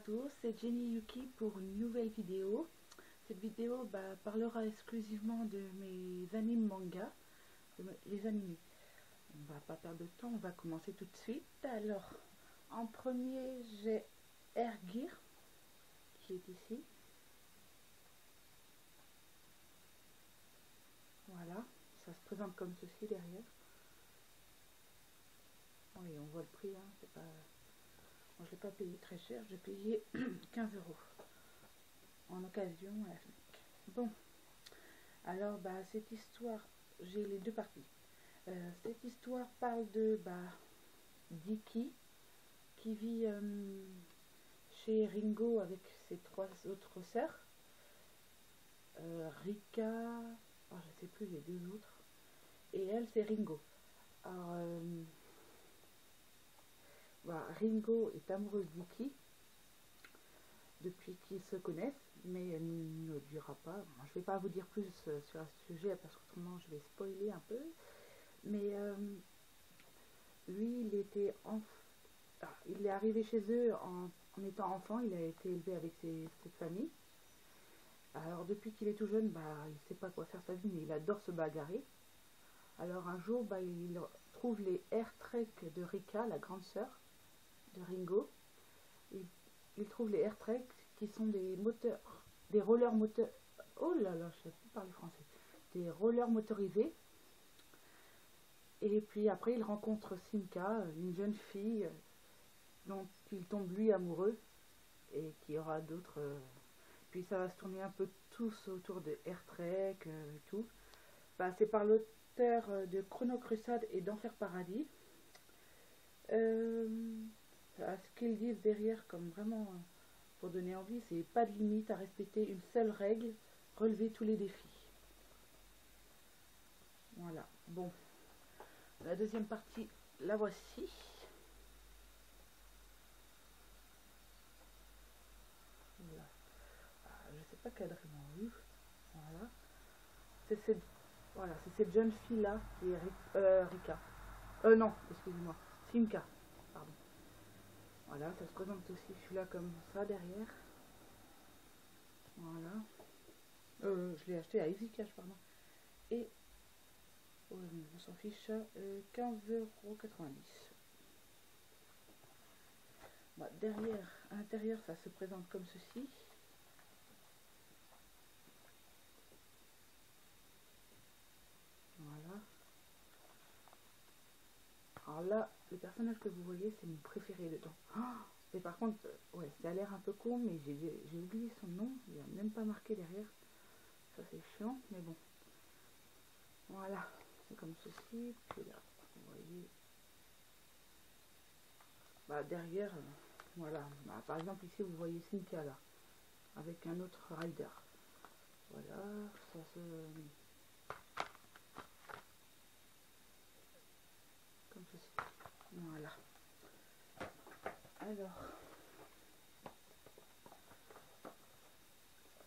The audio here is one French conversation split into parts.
tous, c'est Jenny Yuki pour une nouvelle vidéo. Cette vidéo parlera exclusivement de mes animes manga, les animés. On va pas perdre de temps, on va commencer tout de suite. Alors, en premier, j'ai Air Gear, qui est ici. Voilà, ça se présente comme ceci derrière. Oui, on voit le prix, hein, c'est pas... Moi, je l'ai pas payé très cher, j'ai payé 15 € en occasion à la FNAC. Bon, alors cette histoire, j'ai les deux parties. Cette histoire parle de Diki qui vit chez Ringo avec ses 3 autres sœurs. Rika, je sais plus les 2 autres, et elle c'est Ringo. Alors Ringo est amoureuse d'Iki depuis qu'ils se connaissent, mais elle ne dira pas. Je ne vais pas vous dire plus sur ce sujet parce qu'autrement je vais spoiler un peu. Mais lui, il est arrivé chez eux en étant enfant. Il a été élevé avec cette famille. Alors depuis qu'il est tout jeune, il ne sait pas quoi faire sa vie, mais il adore se bagarrer. Alors un jour, il trouve les air trek de Rika, la grande sœur de Ringo. Il trouve les air trek qui sont des moteurs, des rollers moteurs. Oh là là, je ne sais plus parler français. Des rollers motorisés. Et puis après, il rencontre Simka, une jeune fille dont il tombe lui amoureux et qui aura d'autres. Puis ça va se tourner un peu tous autour de Air Trek et tout. C'est par l'auteur de Chrono Crusade et d'Enfer Paradis. Ce qu'ils disent derrière, comme vraiment pour donner envie, c'est pas de limite à respecter une seule règle, relever tous les défis. Voilà, bon. La deuxième partie, la voici. Voilà. Je sais pas cadrer mon vue. Voilà. C'est cette jeune fille là qui est Rika. Non, excusez-moi. Simka. Pardon. Voilà, ça se présente aussi celui-là comme ça derrière. Voilà. Je l'ai acheté à EasyCash, pardon. Et on s'en fiche, 15,90 €. Derrière, à l'intérieur, ça se présente comme ceci. Voilà. Alors là, le personnage que vous voyez, c'est mon préféré dedans. Et par contre, ouais, ça a l'air un peu con, mais j'ai oublié son nom. Il n'y a même pas marqué derrière. Ça, c'est chiant, mais bon. Voilà. C'est comme ceci. Puis là, vous voyez. Derrière, voilà. Par exemple, ici, vous voyez Cynthia là. Avec un autre rider. Voilà. Ça se... comme ceci. Voilà. Alors,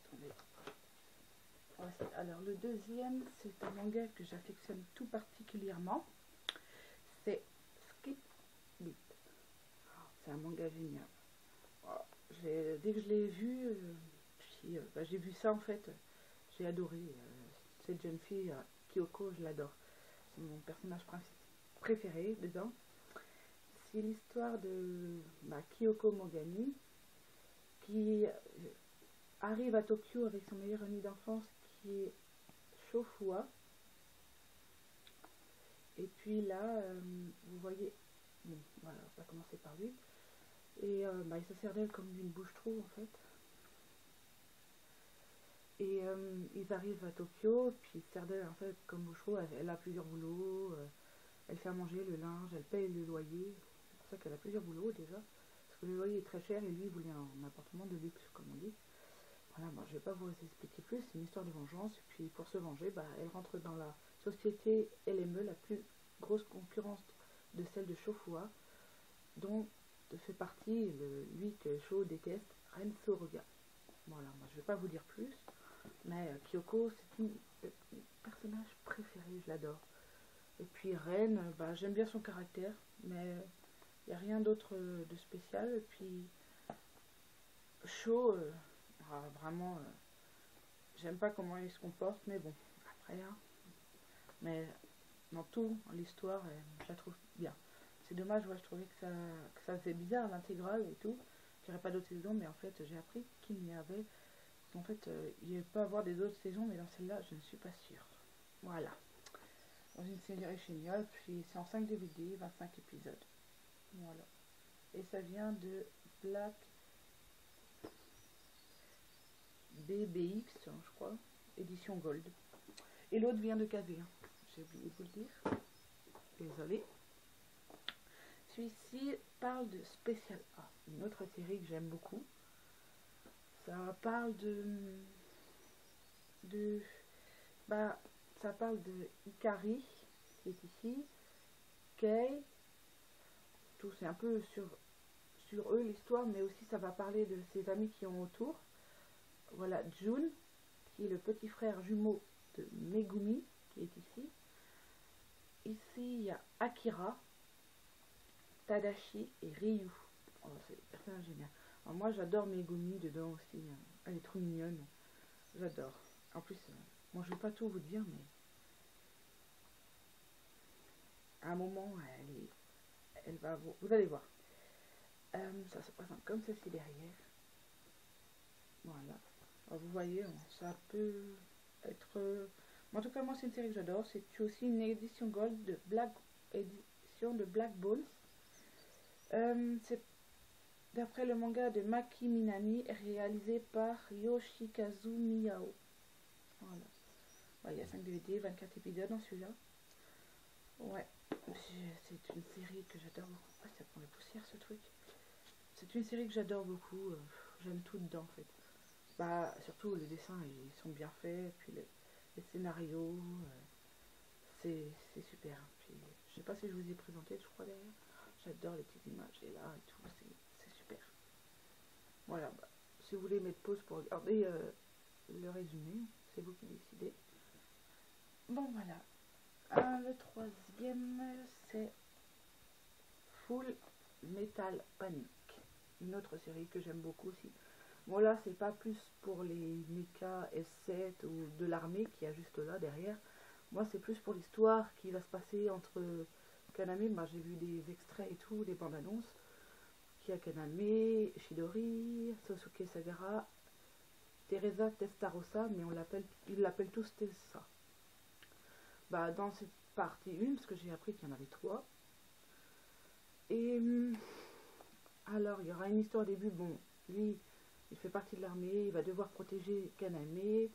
attendez. Voici. Alors le deuxième, c'est un manga que j'affectionne tout particulièrement. C'est Skip Beat. C'est un manga génial. Dès que je l'ai vu, j'ai vu ça en fait. J'ai adoré cette jeune fille, Kyoko, je l'adore. C'est mon personnage préféré dedans. C'est l'histoire de Kyoko Mogami qui arrive à Tokyo avec son meilleur ami d'enfance qui est Shofua. Et puis là, vous voyez, bon, voilà, on va commencer par lui. Et il se sert d'elle comme d'une bouche-trou en fait. Et ils arrivent à Tokyo, puis ils se servent d'elle en fait comme bouche-trou. Elle a plusieurs boulots, elle fait à manger, le linge, elle paye le loyer. C'est pour ça qu'elle a plusieurs boulots déjà. Parce que le loyer est très cher et lui il voulait un appartement de luxe comme on dit. Voilà, je ne vais pas vous expliquer plus, c'est une histoire de vengeance. Et puis pour se venger, elle rentre dans la société LME, la plus grosse concurrence de celle de Shofua, dont fait partie lui que Sho déteste, Ren Soroga. Voilà, je ne vais pas vous dire plus, mais Kyoko, c'est une personnage préféré, je l'adore. Et puis Ren, j'aime bien son caractère, mais il n'y a rien d'autre de spécial. Et puis Sho, vraiment, j'aime pas comment il se comporte, mais bon, après, hein. Mais dans tout, l'histoire, je la trouve bien. C'est dommage, ouais, je trouvais que ça faisait bizarre l'intégrale et tout, qu'il n'y aurait pas d'autres saisons, mais en fait, j'ai appris qu'il y avait. En fait, il peut y avoir des autres saisons, mais dans celle-là, je ne suis pas sûre. Voilà. Dans une série géniale, puis c'est en 5 DVD, 25 épisodes. Voilà. Et ça vient de Black BBX, je crois, édition Gold. Et l'autre vient de KV, hein. J'ai oublié de vous le dire. Désolée. Celui-ci parle de Special A, une autre série que j'aime beaucoup. Ça parle bah, ça parle de Ikari, qui est ici, Kei, tout, c'est un peu sur eux l'histoire, mais aussi ça va parler de ses amis qui ont autour. Voilà, Jun, qui est le petit frère jumeau de Megumi, qui est ici. Ici, il y a Akira, Tadashi et Ryu. Oh, c'est des personnages géniaux. Alors, moi, j'adore Megumi dedans aussi. Elle est trop mignonne. J'adore. En plus, moi, je ne vais pas tout vous dire, mais à un moment, elle va vous allez voir. Ça se présente comme ceci derrière. Voilà. Alors, vous voyez, ça peut être... en tout cas, moi, c'est une série que j'adore. C'est aussi une édition Gold de Black Bones. C'est d'après le manga de Maki Minami, réalisé par Yoshikazu Miyao. Voilà. Ouais, il y a 5 DVD, 24 épisodes dans celui-là. Ouais. C'est une série que j'adore beaucoup. Ah, ça prend la poussière ce truc. C'est une série que j'adore beaucoup. J'aime tout dedans en fait. Bah, surtout les dessins, ils sont bien faits. Puis les scénarios, c'est super. Puis, je sais pas si je vous ai présenté, je crois derrière. J'adore les petites images. Et là, et tout, c'est super. Voilà. Bah, si vous voulez mettre pause pour regarder le résumé, c'est vous qui décidez. Bon, voilà. Le troisième, c'est Full Metal Panic. Une autre série que j'aime beaucoup aussi. Bon, là, c'est pas plus pour les mechas S7 ou de l'armée qui a juste là derrière. Moi, c'est plus pour l'histoire qui va se passer entre Kaname. Bah, j'ai vu des extraits et tout, des bandes annonces. Qui a Kaname, Shidori, Sosuke Sagara, Teresa Testarossa, mais ils l'appellent tous Tessa. Bah, dans cette partie 1, parce que j'ai appris qu'il y en avait 3. Et alors, il y aura une histoire au début. Bon, lui, il fait partie de l'armée, il va devoir protéger Kaname.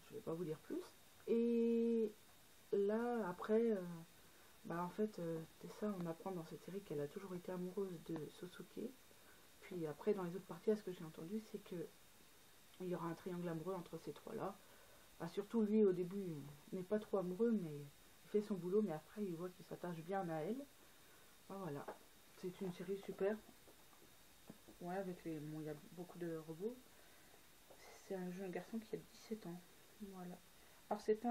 Je vais pas vous dire plus. Et là, après, bah en fait, Tessa, on apprend dans cette série qu'elle a toujours été amoureuse de Sosuke. Puis après, dans les autres parties, à ce que j'ai entendu, c'est que il y aura un triangle amoureux entre ces trois-là. Bah, surtout lui, au début, il n'est pas trop amoureux, mais il fait son boulot, mais après, il voit qu'il s'attache bien à elle. Bah, voilà. C'est une série super. Ouais, avec les... Bon, il y a beaucoup de robots. C'est un jeune garçon qui a 17 ans. Voilà. Alors, c'est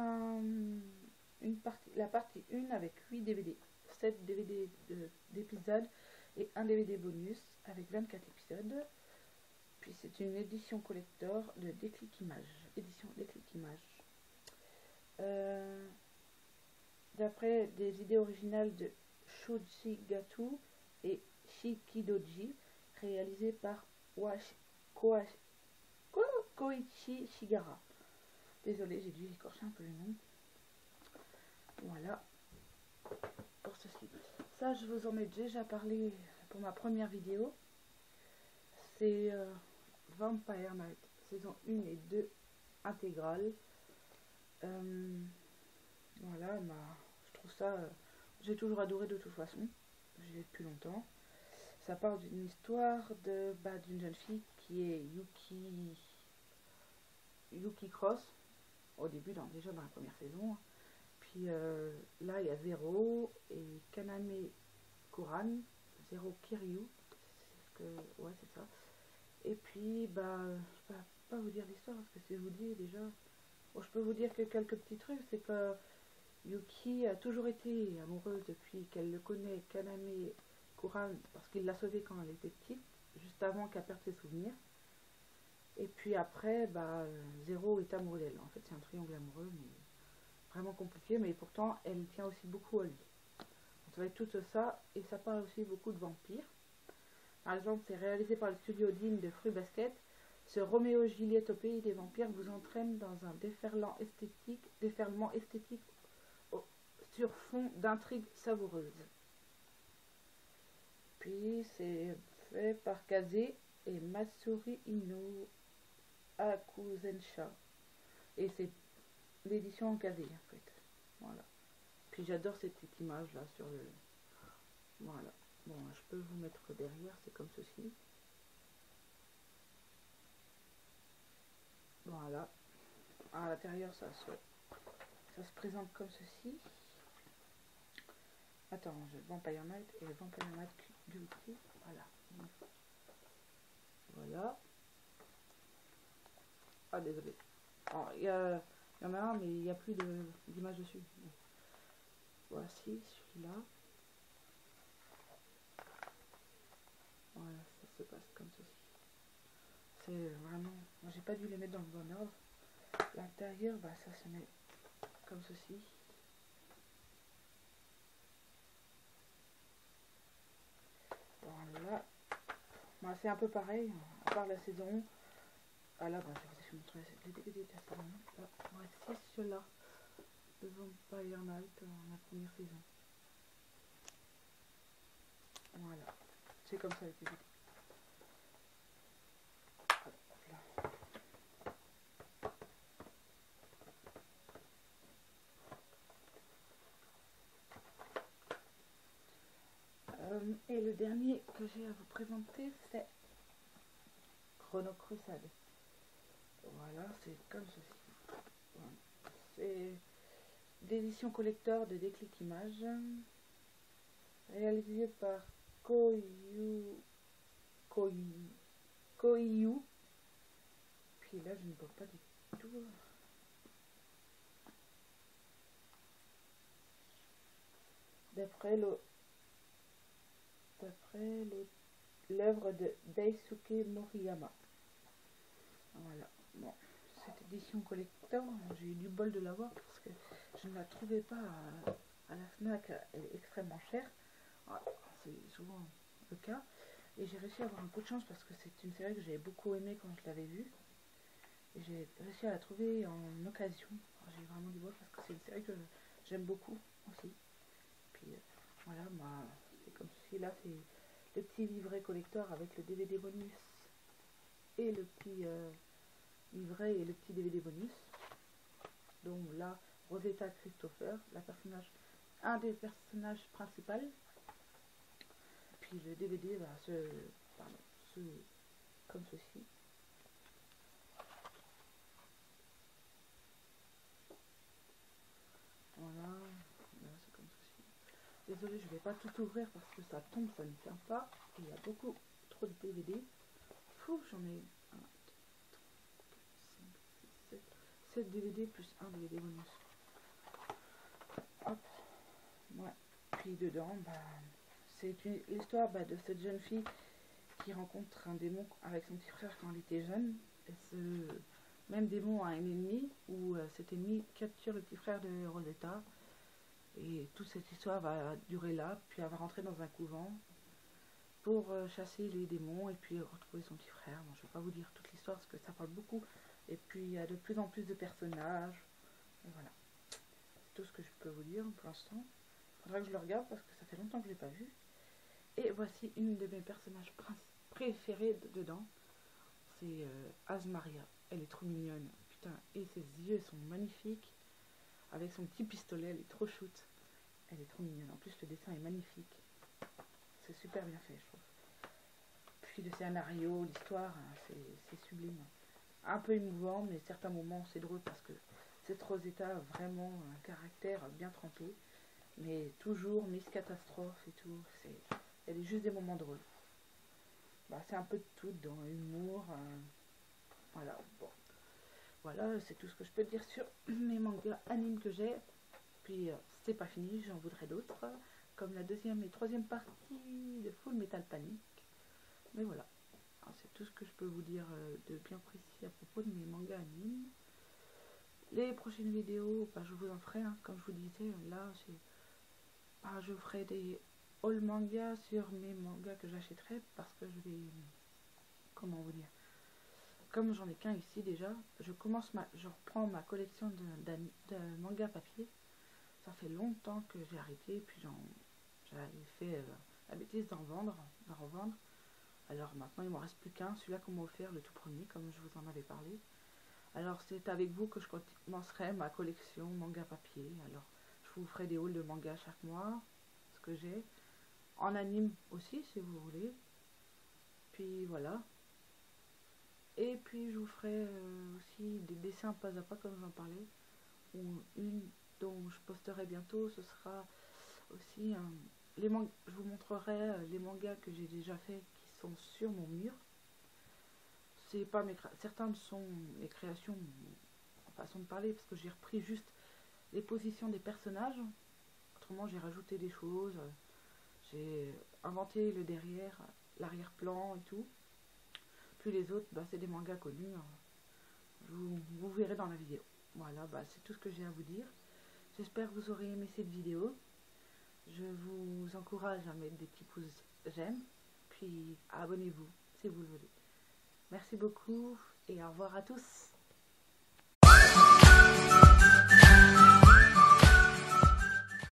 la partie 1 avec 8 DVD. 7 DVD d'épisodes et un DVD bonus avec 24 épisodes. Puis c'est une édition collector de Déclic Images. Édition Déclic Images. D'après des idées originales de Shoji Gatu et Shikidoji, réalisées par Koichi Shigara. Désolée, j'ai dû écorcher un peu le nom. Voilà pour ceci. Ça, je vous en ai déjà parlé pour ma première vidéo. C'est Vampire Night, saison 1 et 2 intégrale. Voilà, je trouve ça... j'ai toujours adoré de toute façon. J'ai depuis longtemps. Ça parle d'une histoire d'une jeune fille qui est Yuki Cross, au début, déjà dans la première saison. Puis là, il y a Zero et Kaname Kuran, Zero Kiryu. Ouais, c'est ça. Et puis, je peux pas vous dire l'histoire parce que si je vous dis déjà... Bon, je peux vous dire que quelques petits trucs, c'est que Yuki a toujours été amoureuse depuis qu'elle le connaît, Kaname Kuran, parce qu'il l'a sauvée quand elle était petite. juste avant qu'elle perde ses souvenirs. Et puis après, bah, Zéro est amoureux d'elle. En fait, c'est un triangle amoureux, mais vraiment compliqué, mais pourtant, elle tient aussi beaucoup à lui. Donc, ça va être tout ça, et ça parle aussi beaucoup de vampires. Par exemple, c'est réalisé par le studio Dean de Fruit Basket. Ce Roméo et Juliette au pays des vampires vous entraîne dans un déferlement esthétique sur fond d'intrigue savoureuse. Puis c'est fait par Kaze et Matsuri Ino Akuzensha. Et c'est l'édition en Kaze en fait. Voilà. Puis j'adore cette petite image là sur le. Voilà. Bon, je peux vous mettre derrière, c'est comme ceci. Voilà. À l'intérieur, ça se présente comme ceci. Attends, j'ai Vampire Night et Vampire Night Guilty. Voilà. Voilà. Ah, désolé. Il y en a un, mais il n'y a plus d'image dessus. Voici celui-là. Voilà, ça se passe comme ceci. C'est vraiment. J'ai pas dû les mettre dans le bon ordre. L'intérieur, bah, ça se met comme ceci. Voilà. Bah, c'est un peu pareil, à part la saison. Ah là, bah, je vais vous montrer les DVD de la saison. Là, voici ceux-là. De Vampire Night en la première saison. Voilà. C'est comme ça les DVD. Et le dernier que j'ai à vous présenter, c'est Chrono Crusade. Voilà, c'est comme ceci. Voilà. C'est d'édition collector de Déclic Images, réalisé par Koiyu. Puis là, je ne vois pas du tout. D'après l'œuvre de Daisuke Moriyama. Voilà. Bon, cette édition collector, j'ai eu du bol de l'avoir parce que je ne la trouvais pas à la FNAC. Elle est extrêmement chère. Voilà, c'est souvent le cas. Et j'ai réussi à avoir un coup de chance parce que c'est une série que j'avais beaucoup aimée quand je l'avais vue. Et j'ai réussi à la trouver en occasion. J'ai vraiment du bol parce que c'est une série que j'aime beaucoup aussi. Puis voilà, bah, c'est comme ceci là, c'est le petit livret collector avec le DVD bonus et le petit livret et le petit DVD bonus. Donc là, Rosetta Christopher, un des personnages principaux. Puis le DVD, bah, comme ceci. Voilà, là c'est comme ceci. Désolée, je ne vais pas tout ouvrir parce que ça tombe, ça ne tient pas. Et il y a beaucoup trop de DVD. Fou, j'en ai 7 DVD plus un DVD bonus. Hop, ouais. Puis dedans, bah, c'est l'histoire de cette jeune fille qui rencontre un démon avec son petit frère quand elle était jeune. Et ce même démon a un ennemi, où cet ennemi capture le petit frère de Rosetta. Et toute cette histoire va durer là, puis elle va rentrer dans un couvent pour chasser les démons et puis retrouver son petit frère. Bon, je ne vais pas vous dire toute l'histoire parce que ça parle beaucoup. Et puis il y a de plus en plus de personnages. Et voilà. C'est tout ce que je peux vous dire pour l'instant. Il faudra que je le regarde parce que ça fait longtemps que je ne l'ai pas vu. Et voici une de mes personnages préférés dedans. C'est Azmaria. Elle est trop mignonne. Putain, et ses yeux sont magnifiques. Avec son petit pistolet, elle est trop shoot. Elle est trop mignonne. En plus, le dessin est magnifique. C'est super bien fait, je trouve. Puis le scénario, l'histoire, hein, c'est sublime. Un peu émouvant, mais certains moments, c'est drôle parce que cette Rosetta a vraiment un caractère bien trempé. Mais toujours Miss Catastrophe et tout. Elle est juste des moments drôles. Bah, c'est un peu de tout dans l'humour. Voilà, bon. Voilà, c'est tout ce que je peux dire sur mes mangas animes que j'ai. Puis c'est pas fini, j'en voudrais d'autres. Comme la deuxième et troisième partie de Full Metal Panic. Mais voilà. c'est tout ce que je peux vous dire de bien précis à propos de mes mangas animes. Les prochaines vidéos, je vous en ferai, comme je vous disais, là, je ferai des haul mangas sur mes mangas que j'achèterai, parce que je vais, comment vous dire, comme j'en ai qu'un ici déjà, je reprends ma collection de mangas papier. Ça fait longtemps que j'ai arrêté, puis j'avais fait la bêtise d'en revendre. Alors maintenant il ne m'en reste plus qu'un, celui-là qu'on m'a offert, le tout premier, comme je vous en avais parlé. Alors c'est avec vous que je commencerai ma collection manga papier. Alors je vous ferai des hauls de manga chaque mois, ce que j'ai. En anime aussi si vous voulez. Puis voilà. Et puis je vous ferai aussi des dessins pas à pas comme j'en parlais. Ou une dont je posterai bientôt, ce sera aussi je vous montrerai les mangas que j'ai déjà fait qui sont sur mon mur. C'est pas certains sont mes créations en façon de parler parce que j'ai repris juste les positions des personnages. Autrement j'ai rajouté des choses, j'ai inventé le derrière, l'arrière-plan et tout. Puis les autres, c'est des mangas connus. Vous verrez dans la vidéo. Voilà, c'est tout ce que j'ai à vous dire. J'espère que vous aurez aimé cette vidéo. Je vous encourage à mettre des petits pouces j'aime. Puis abonnez-vous si vous le voulez. Merci beaucoup et au revoir à tous.